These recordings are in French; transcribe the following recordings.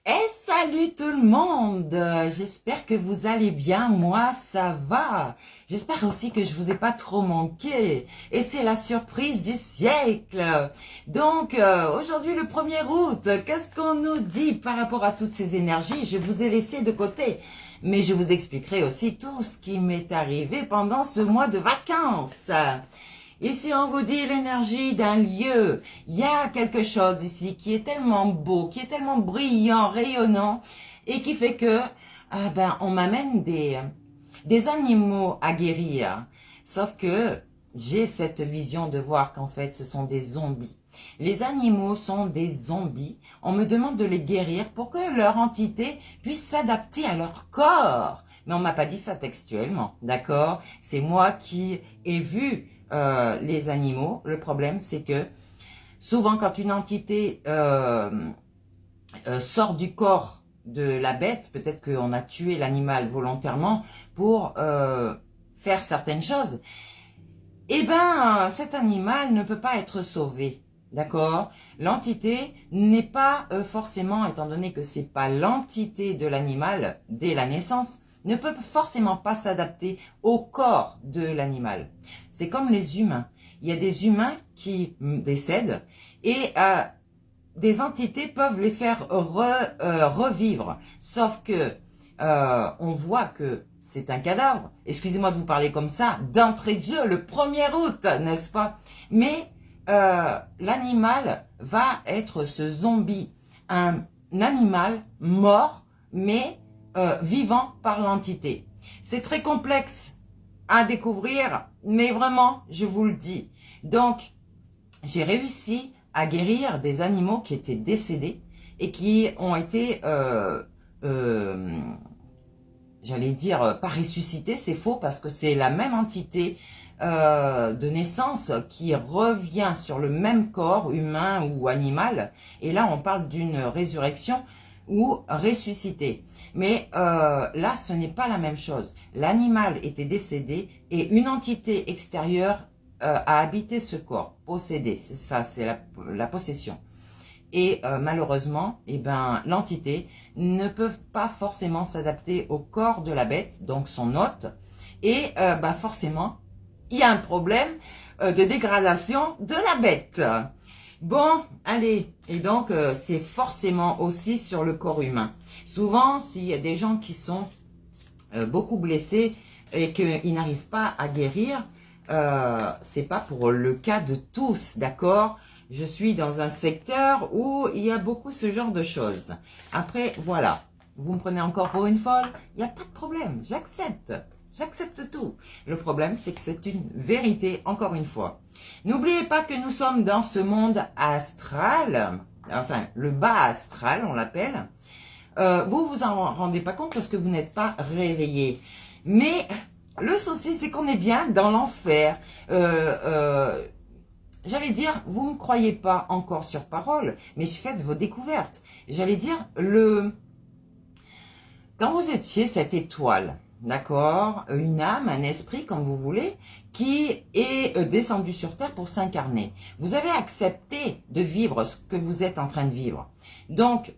Et salut tout le monde, j'espère que vous allez bien, moi ça va. J'espère aussi que je vous ai pas trop manqué. Et c'est la surprise du siècle. Donc aujourd'hui le 1er août, qu'est-ce qu'on nous dit par rapport à toutes ces énergies? Je vous ai laissé de côté. Mais je vous expliquerai aussi tout ce qui m'est arrivé pendant ce mois de vacances. Ici, on vous dit l'énergie d'un lieu. Il y a quelque chose ici qui est tellement beau, qui est tellement brillant, rayonnant, et qui fait que, on m'amène des animaux à guérir. Sauf que j'ai cette vision de voir qu'en fait, ce sont des zombies. Les animaux sont des zombies. On me demande de les guérir pour que leur entité puisse s'adapter à leur corps. Mais on m'a pas dit ça textuellement, d'accord? C'est moi qui ai vu les animaux. Le problème, c'est que souvent, quand une entité sort du corps de la bête, peut-être qu'on a tué l'animal volontairement pour faire certaines choses, eh ben, cet animal ne peut pas être sauvé. D'accord? L'entité n'est pas forcément, étant donné que c'est pas l'entité de l'animal dès la naissance, ne peut forcément pas s'adapter au corps de l'animal. C'est comme les humains. Il y a des humains qui décèdent et des entités peuvent les faire revivre. Sauf que on voit que c'est un cadavre. Excusez-moi de vous parler comme ça, d'entrée de jeu, le 1er août, n'est-ce pas? Mais l'animal va être ce zombie, un animal mort, mais vivant par l'entité. C'est très complexe à découvrir, mais vraiment, je vous le dis. Donc, j'ai réussi à guérir des animaux qui étaient décédés et qui ont été, j'allais dire, pas ressuscités, c'est faux parce que c'est la même entité de naissance qui revient sur le même corps humain ou animal. Et là, on parle d'une résurrection ou ressuscité. Mais là, ce n'est pas la même chose. L'animal était décédé et une entité extérieure a habité ce corps, possédé. C'est ça, c'est la possession. Et malheureusement, eh ben, l'entité ne peut pas forcément s'adapter au corps de la bête, donc son hôte. Et forcément, il y a un problème de dégradation de la bête. Bon, allez, et donc c'est forcément aussi sur le corps humain. Souvent, s'il y a des gens qui sont beaucoup blessés et qu'ils n'arrivent pas à guérir, c'est pas pour le cas de tous, d'accord? Je suis dans un secteur où il y a beaucoup ce genre de choses. Après, voilà, vous me prenez encore pour une folle, il n'y a pas de problème, j'accepte. J'accepte tout. Le problème, c'est que c'est une vérité, encore une fois. N'oubliez pas que nous sommes dans ce monde astral, enfin, le bas astral, on l'appelle. Vous vous en rendez pas compte parce que vous n'êtes pas réveillé. Mais le souci, c'est qu'on est bien dans l'enfer. J'allais dire, vous ne croyez pas encore sur parole, mais faites vos découvertes. J'allais dire, quand vous étiez cette étoile, d'accord, une âme, un esprit, comme vous voulez, qui est descendu sur Terre pour s'incarner. Vous avez accepté de vivre ce que vous êtes en train de vivre. Donc,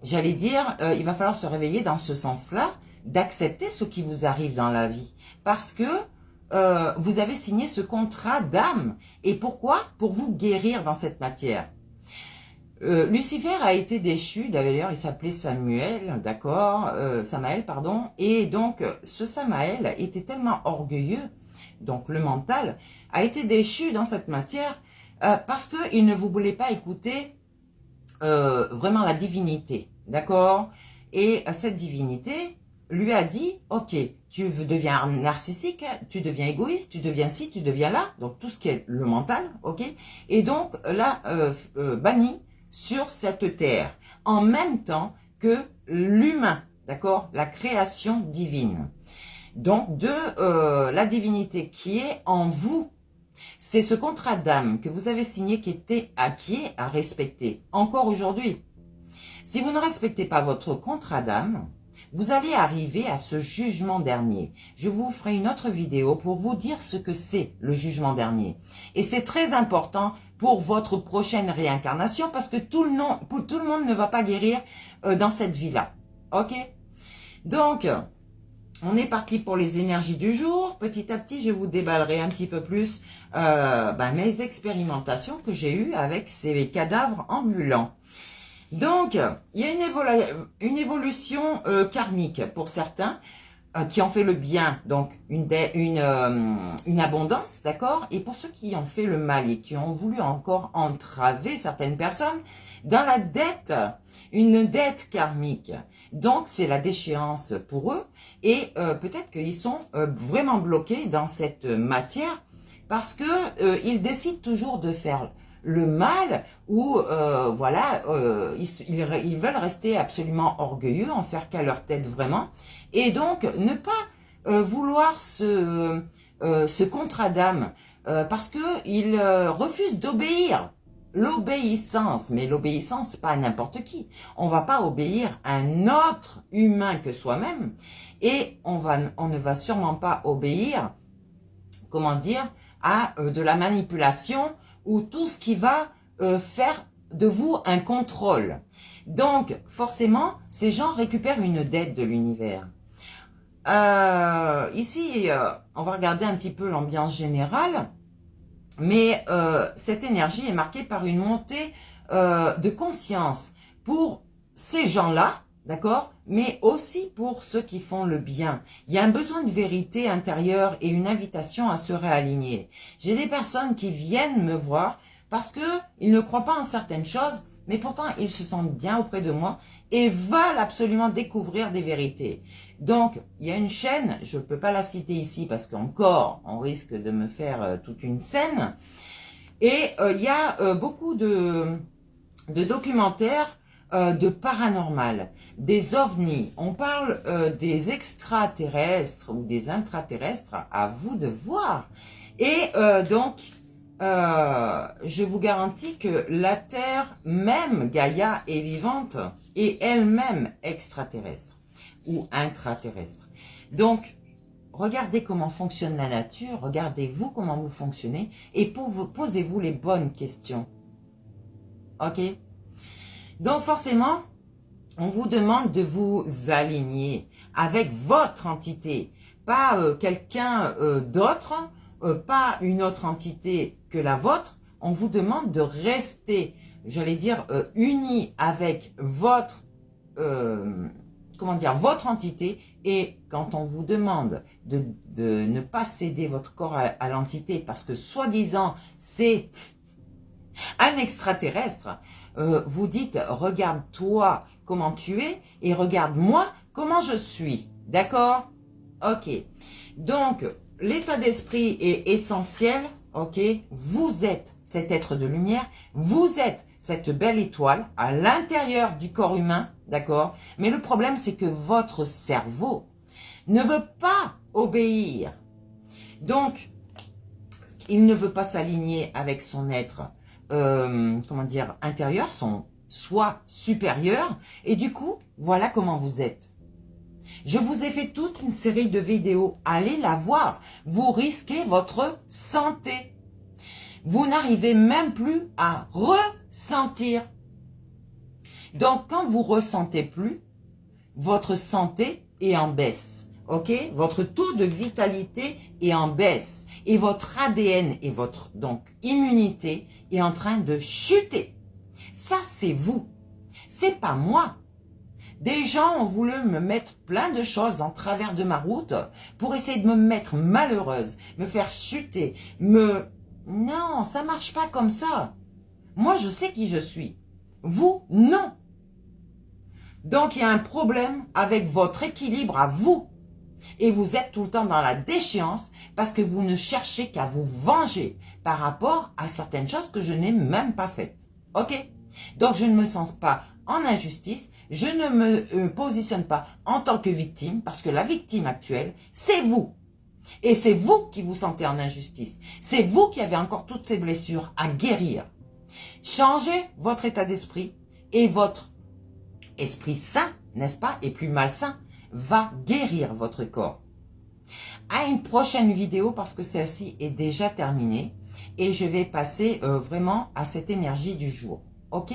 j'allais dire, il va falloir se réveiller dans ce sens-là, d'accepter ce qui vous arrive dans la vie. Parce que vous avez signé ce contrat d'âme. Et pourquoi? Pour vous guérir dans cette matière. Lucifer a été déchu, d'ailleurs il s'appelait Samuel, d'accord, Samaël, pardon, et donc ce Samaël était tellement orgueilleux, donc le mental, a été déchu dans cette matière parce qu'il ne voulait pas écouter vraiment la divinité, d'accord, et cette divinité lui a dit, ok, tu deviens narcissique, tu deviens égoïste, tu deviens ci, tu deviens là, donc tout ce qui est le mental, ok, et donc là, banni sur cette terre, en même temps que l'humain, d'accord, la création divine. Donc de la divinité qui est en vous. C'est ce contrat d'âme que vous avez signé qui est à respecter, encore aujourd'hui. Si vous ne respectez pas votre contrat d'âme, vous allez arriver à ce jugement dernier. Je vous ferai une autre vidéo pour vous dire ce que c'est le jugement dernier. Et c'est très important pour votre prochaine réincarnation parce que tout le monde ne va pas guérir dans cette vie-là. Ok? Donc, on est parti pour les énergies du jour. Petit à petit, je vous déballerai un petit peu plus mes expérimentations que j'ai eues avec ces cadavres ambulants. Donc, il y a une évolution karmique pour certains qui ont fait le bien, donc une abondance, d'accord? Et pour ceux qui ont fait le mal et qui ont voulu encore entraver certaines personnes dans la dette, une dette karmique. Donc, c'est la déchéance pour eux et peut-être qu'ils sont vraiment bloqués dans cette matière parce que ils décident toujours de faire le mal ou ils veulent rester absolument orgueilleux, en faire qu'à leur tête vraiment, et donc ne pas vouloir ce contrat d'âme parce que ils refusent d'obéir. L'obéissance, mais l'obéissance pas à n'importe qui. On va pas obéir à un autre humain que soi-même et on ne va sûrement pas obéir, comment dire, à de la manipulation ou tout ce qui va faire de vous un contrôle. Donc, forcément, ces gens récupèrent une dette de l'univers. Ici, on va regarder un petit peu l'ambiance générale, mais cette énergie est marquée par une montée de conscience pour ces gens-là, d'accord, mais aussi pour ceux qui font le bien. Il y a un besoin de vérité intérieure et une invitation à se réaligner. J'ai des personnes qui viennent me voir parce que ils ne croient pas en certaines choses, mais pourtant ils se sentent bien auprès de moi et veulent absolument découvrir des vérités. Donc, il y a une chaîne, je ne peux pas la citer ici parce qu'encore, on risque de me faire toute une scène. Et il y a beaucoup de documentaires de paranormal, des ovnis. On parle des extraterrestres ou des intraterrestres, à vous de voir. Et donc, je vous garantis que la Terre, même Gaïa, est vivante et elle-même extraterrestre ou intraterrestre. Donc, regardez comment fonctionne la nature, regardez-vous comment vous fonctionnez et posez-vous les bonnes questions. Ok? Donc, forcément, on vous demande de vous aligner avec votre entité, pas quelqu'un d'autre, pas une autre entité que la vôtre. On vous demande de rester, j'allais dire, unis avec votre votre entité. Et quand on vous demande de ne pas céder votre corps à l'entité parce que soi-disant c'est un extraterrestre, vous dites regarde toi comment tu es et regarde moi comment je suis, d'accord? Ok, donc l'état d'esprit est essentiel, ok? Vous êtes cet être de lumière, vous êtes cette belle étoile à l'intérieur du corps humain, d'accord? Mais le problème, c'est que votre cerveau ne veut pas obéir. Donc, il ne veut pas s'aligner avec son être, intérieur, son soi supérieur. Et du coup, voilà comment vous êtes. Je vous ai fait toute une série de vidéos. Allez la voir. Vous risquez votre santé. Vous n'arrivez même plus à ressentir. Donc, quand vous ressentez plus, votre santé est en baisse. Ok? Votre taux de vitalité est en baisse. Et votre ADN et votre immunité est en train de chuter. Ça, c'est vous. C'est pas moi. Des gens ont voulu me mettre plein de choses en travers de ma route pour essayer de me mettre malheureuse, me faire chuter, Non, ça marche pas comme ça. Moi, je sais qui je suis. Vous, non. Donc, il y a un problème avec votre équilibre à vous. Et vous êtes tout le temps dans la déchéance parce que vous ne cherchez qu'à vous venger par rapport à certaines choses que je n'ai même pas faites. Ok? Donc, je ne me sens pas en injustice, je ne me positionne pas en tant que victime parce que la victime actuelle, c'est vous. Et c'est vous qui vous sentez en injustice. C'est vous qui avez encore toutes ces blessures à guérir. Changez votre état d'esprit et votre esprit sain, n'est-ce pas, est plus malsain. va guérir votre corps. À une prochaine vidéo parce que celle-ci est déjà terminée et je vais passer vraiment à cette énergie du jour. Ok ?